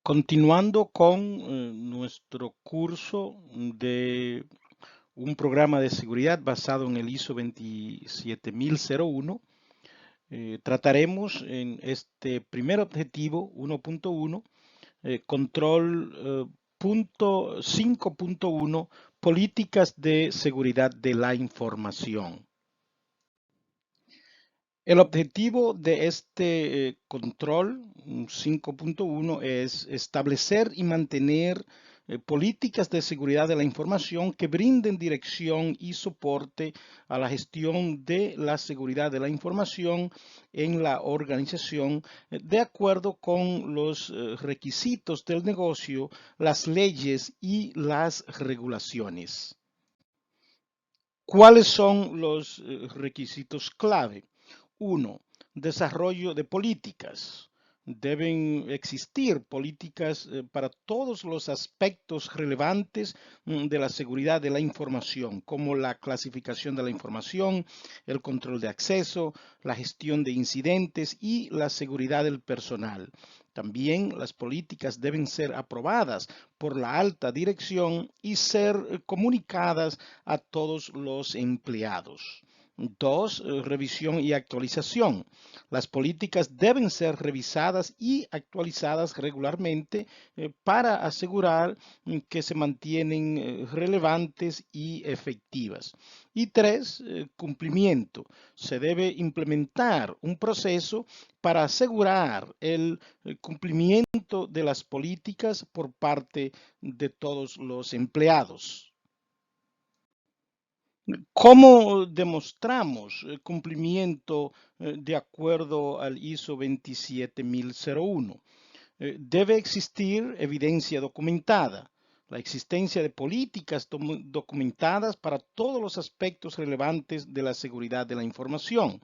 Continuando con nuestro curso de un programa de seguridad basado en el ISO 27001, trataremos en este primer objetivo 1.1, control punto 5.1, políticas de seguridad de la información. El objetivo de este control 5.1 es establecer y mantener políticas de seguridad de la información que brinden dirección y soporte a la gestión de la seguridad de la información en la organización de acuerdo con los requisitos del negocio, las leyes y las regulaciones. ¿Cuáles son los requisitos clave? Uno, desarrollo de políticas. Deben existir políticas para todos los aspectos relevantes de la seguridad de la información, como la clasificación de la información, el control de acceso, la gestión de incidentes y la seguridad del personal. También las políticas deben ser aprobadas por la alta dirección y ser comunicadas a todos los empleados. Dos, revisión y actualización. Las políticas deben ser revisadas y actualizadas regularmente para asegurar que se mantienen relevantes y efectivas. Y tres, cumplimiento. Se debe implementar un proceso para asegurar el cumplimiento de las políticas por parte de todos los empleados. ¿Cómo demostramos el cumplimiento de acuerdo al ISO 27001? Debe existir evidencia documentada, la existencia de políticas documentadas para todos los aspectos relevantes de la seguridad de la información.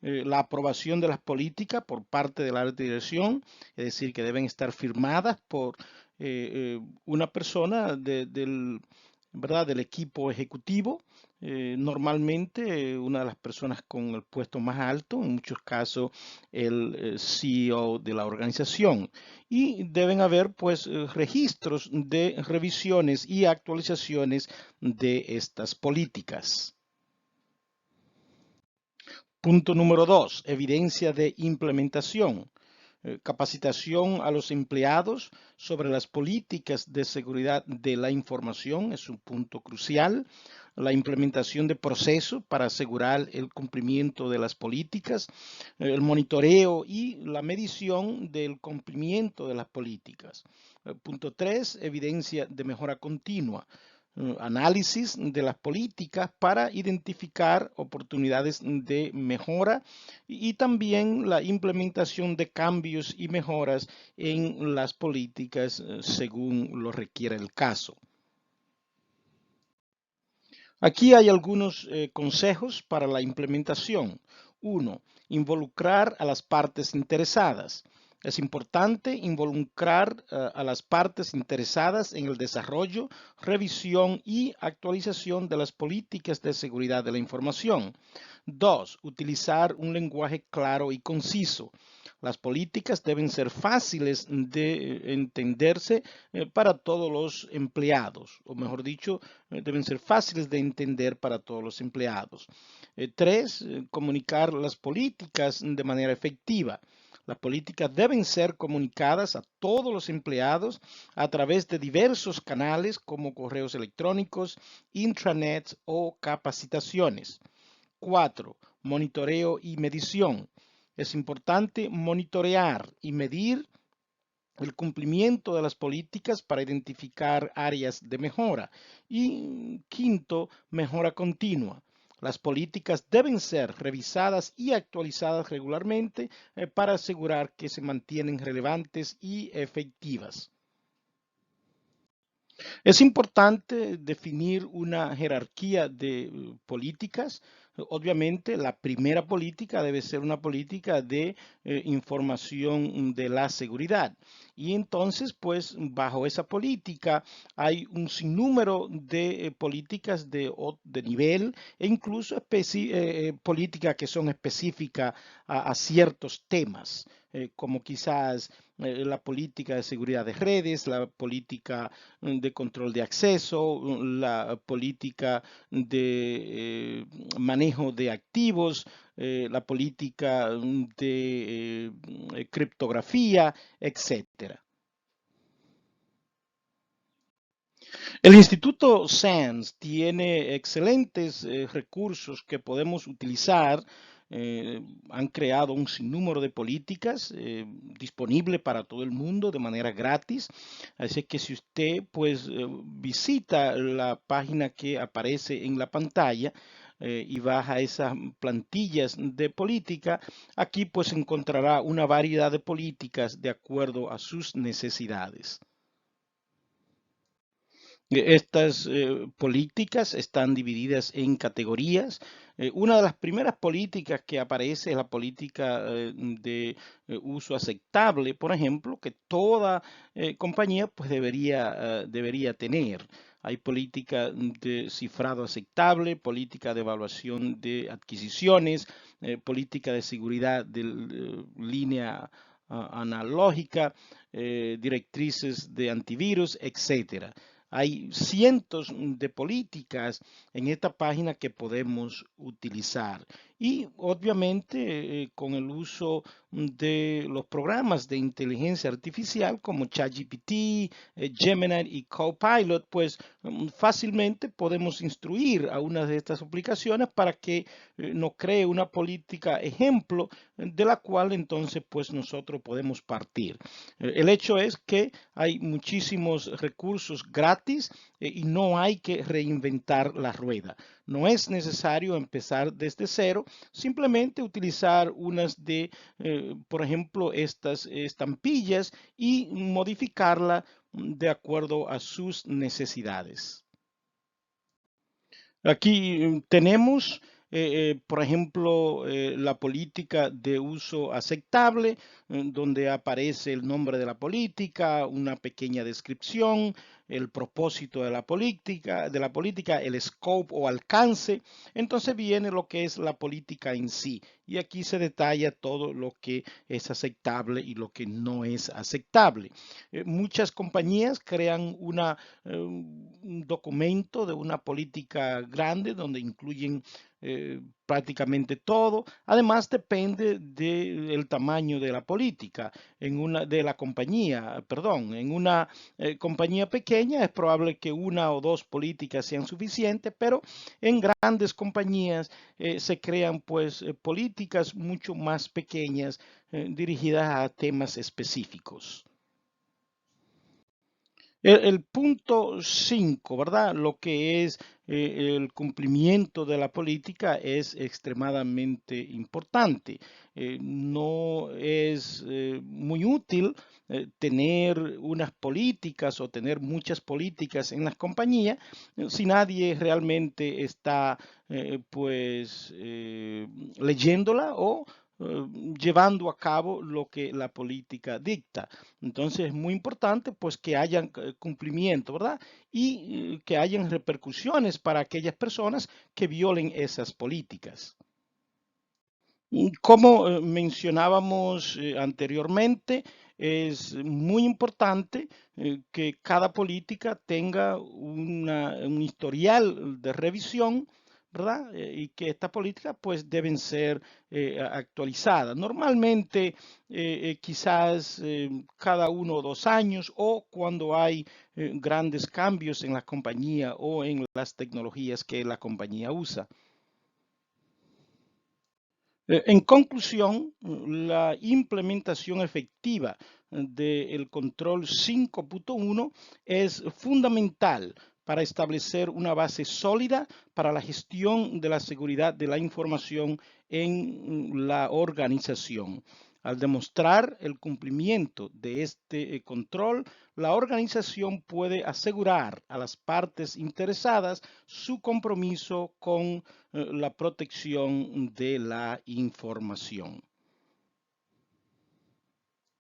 La aprobación de las políticas por parte de la alta dirección, es decir, que deben estar firmadas por una persona ¿verdad? Del equipo ejecutivo, normalmente una de las personas con el puesto más alto, en muchos casos el CEO de la organización. Y deben haber pues registros de revisiones y actualizaciones de estas políticas. Punto número 2, evidencia de implementación. Capacitación a los empleados sobre las políticas de seguridad de la información es un punto crucial. La implementación de procesos para asegurar el cumplimiento de las políticas, el monitoreo y la medición del cumplimiento de las políticas. Punto 3, evidencia de mejora continua. Análisis de las políticas para identificar oportunidades de mejora y también la implementación de cambios y mejoras en las políticas según lo requiera el caso. Aquí hay algunos consejos para la implementación. 1. Involucrar a las partes interesadas. Es importante involucrar a las partes interesadas en el desarrollo, revisión y actualización de las políticas de seguridad de la información. 2. Utilizar un lenguaje claro y conciso. Las políticas deben ser fáciles de entenderse para todos los empleados, o mejor dicho, deben ser fáciles de entender para todos los empleados. 3. Comunicar las políticas de manera efectiva. Las políticas deben ser comunicadas a todos los empleados a través de diversos canales como correos electrónicos, intranets o capacitaciones. 4. Monitoreo y medición. Es importante monitorear y medir el cumplimiento de las políticas para identificar áreas de mejora. Y quinto, mejora continua. Las políticas deben ser revisadas y actualizadas regularmente para asegurar que se mantienen relevantes y efectivas. Es importante definir una jerarquía de políticas. Obviamente, la primera política debe ser una política de información de la seguridad. Y entonces, pues, bajo esa política hay un sinnúmero de políticas de nivel e incluso políticas que son específicas a ciertos temas, como quizás la política de seguridad de redes, la política de control de acceso, la política de manejo de activos, la política de criptografía, etcétera. El Instituto SANS tiene excelentes recursos que podemos utilizar. Han creado un sinnúmero de políticas disponibles para todo el mundo de manera gratis. Así que si usted pues visita la página que aparece en la pantalla, y baja esas plantillas de política, aquí pues encontrará una variedad de políticas de acuerdo a sus necesidades. Estas políticas están divididas en categorías. Una de las primeras políticas que aparece es la política de uso aceptable, por ejemplo, que toda compañía pues debería tener. Hay política de cifrado aceptable, política de evaluación de adquisiciones, política de seguridad de línea analógica, directrices de antivirus, etcétera. Hay cientos de políticas en esta página que podemos utilizar y obviamente con el uso de los programas de inteligencia artificial como ChatGPT, Gemini y Copilot, pues fácilmente podemos instruir a una de estas aplicaciones para que nos cree una política ejemplo de la cual entonces pues nosotros podemos partir. El hecho es que hay muchísimos recursos gratis y no hay que reinventar la rueda. No es necesario empezar desde cero, simplemente utilizar unas de, por ejemplo, estas estampillas y modificarla de acuerdo a sus necesidades. Aquí tenemos, por ejemplo, la política de uso aceptable, donde aparece el nombre de la política, una pequeña descripción, el propósito de la política, el scope o alcance. Entonces viene lo que es la política en sí. Y aquí se detalla todo lo que es aceptable y lo que no es aceptable. Muchas compañías crean un documento de una política grande donde incluyen prácticamente todo. Además, depende del tamaño de la política de la compañía, perdón, en una compañía pequeña es probable que una o dos políticas sean suficientes, pero en grandes compañías se crean pues políticas mucho más pequeñas dirigidas a temas específicos. El punto 5, ¿verdad? Lo que es el cumplimiento de la política es extremadamente importante. No es muy útil tener unas políticas o tener muchas políticas en las compañías si nadie realmente está pues leyéndola o llevando a cabo lo que la política dicta. Entonces es muy importante pues que hayan cumplimiento, ¿verdad? Y que hayan repercusiones para aquellas personas que violen esas políticas. Como mencionábamos anteriormente, es muy importante que cada política tenga un historial de revisión, ¿verdad? Y que estas políticas pues deben ser actualizadas. Normalmente quizás cada 1 o 2 años o cuando hay grandes cambios en la compañía o en las tecnologías que la compañía usa. En conclusión, la implementación efectiva del control 5.1 es fundamental para establecer una base sólida para la gestión de la seguridad de la información en la organización. Al demostrar el cumplimiento de este control, la organización puede asegurar a las partes interesadas su compromiso con la protección de la información.